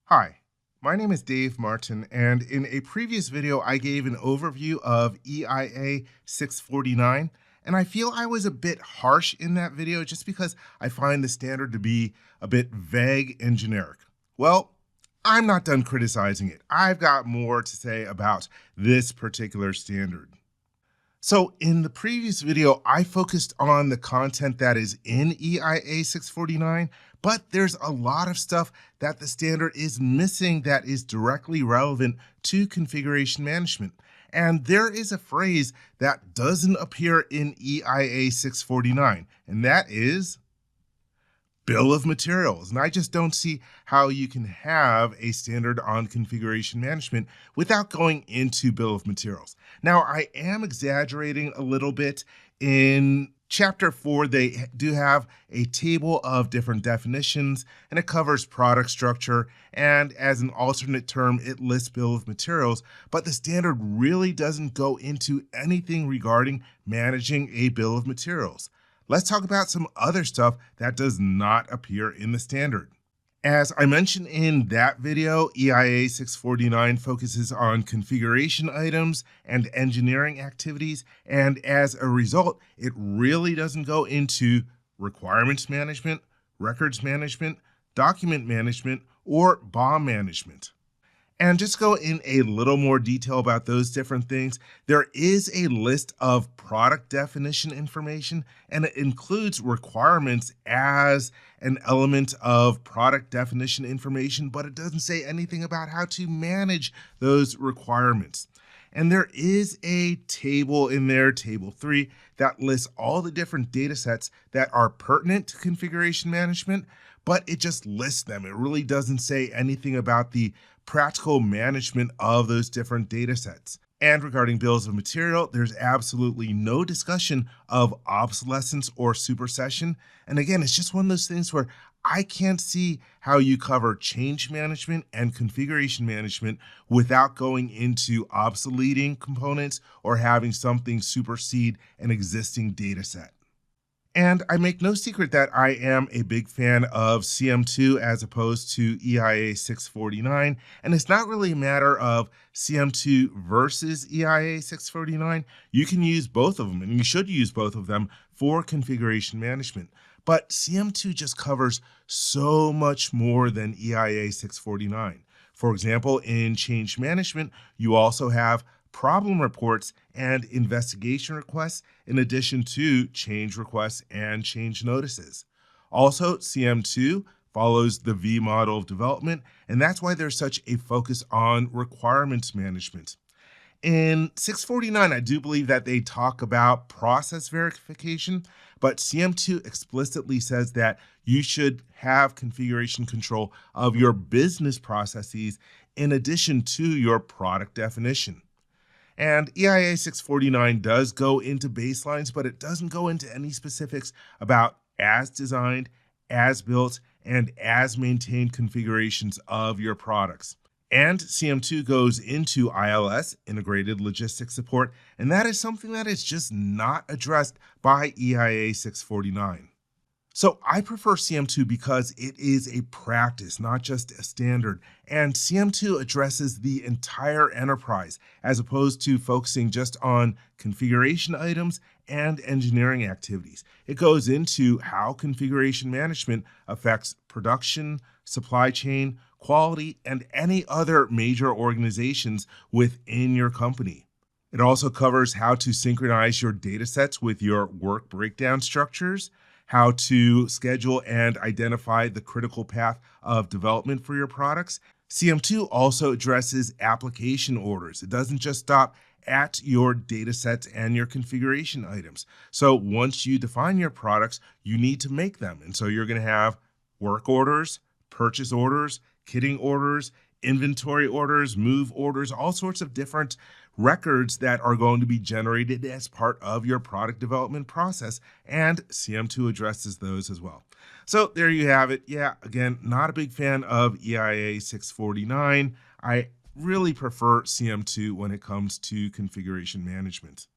Hi, my name is Dave Martin, and in a previous video, I gave an overview of EIA 649, and I feel I was a bit harsh in that video just because I find the standard to be a bit vague and generic. Well, I'm not done criticizing it. I've got more to say about this particular standard. So in the previous video, I focused on the content that is in EIA 649, but there's a lot of stuff that the standard is missing that is directly relevant to configuration management. And there is a phrase that doesn't appear in EIA 649, and that is bill of materials. And I just don't see how you can have a standard on configuration management without going into bill of materials. Now, I am exaggerating a little bit. In chapter 4, they do have a table of different definitions, and it covers product structure. And as an alternate term, it lists bill of materials, but the standard really doesn't go into anything regarding managing a bill of materials. Let's talk about some other stuff that does not appear in the standard. As I mentioned in that video, EIA 649 focuses on configuration items and engineering activities, and as a result, it really doesn't go into requirements management, records management, document management, or BOM management. And just go in a little more detail about those different things. There is a list of product definition information, and it includes requirements as an element of product definition information, but it doesn't say anything about how to manage those requirements. And there is a table in there, table 3, that lists all the different data sets that are pertinent to configuration management, but it just lists them. It really doesn't say anything about the practical management of those different data sets. And regarding bills of material, there's absolutely no discussion of obsolescence or supersession. And again, it's just one of those things where I can't see how you cover change management and configuration management without going into obsoleting components or having something supersede an existing data set. And I make no secret that I am a big fan of CM2 as opposed to EIA 649. And it's not really a matter of CM2 versus EIA 649. You can use both of them, and you should use both of them for configuration management. But CM2 just covers so much more than EIA 649. For example, in change management, you also have problem reports and investigation requests, in addition to change requests and change notices. Also, CM2 follows the V model of development, and that's why there's such a focus on requirements management. In 649, I do believe that they talk about process verification, but CM2 explicitly says that you should have configuration control of your business processes in addition to your product definition. And EIA 649 does go into baselines, but it doesn't go into any specifics about as designed, as built, and as maintained configurations of your products. And CM2 goes into ILS, Integrated Logistics Support, and that is something that is just not addressed by EIA 649. So I prefer CM2 because it is a practice, not just a standard, and CM2 addresses the entire enterprise as opposed to focusing just on configuration items and engineering activities. It goes into how configuration management affects production, supply chain, quality, and any other major organizations within your company. It also covers how to synchronize your data sets with your work breakdown structures, how to schedule and identify the critical path of development for your products. CM2 also addresses application orders. It doesn't just stop at your data sets and your configuration items. So once you define your products, you need to make them. And so you're going to have work orders, purchase orders, kitting orders, inventory orders, move orders, all sorts of different records that are going to be generated as part of your product development process, and CM2 addresses those as well. So there you have it. Yeah, again, not a big fan of EIA 649. I really prefer CM2 when it comes to configuration management.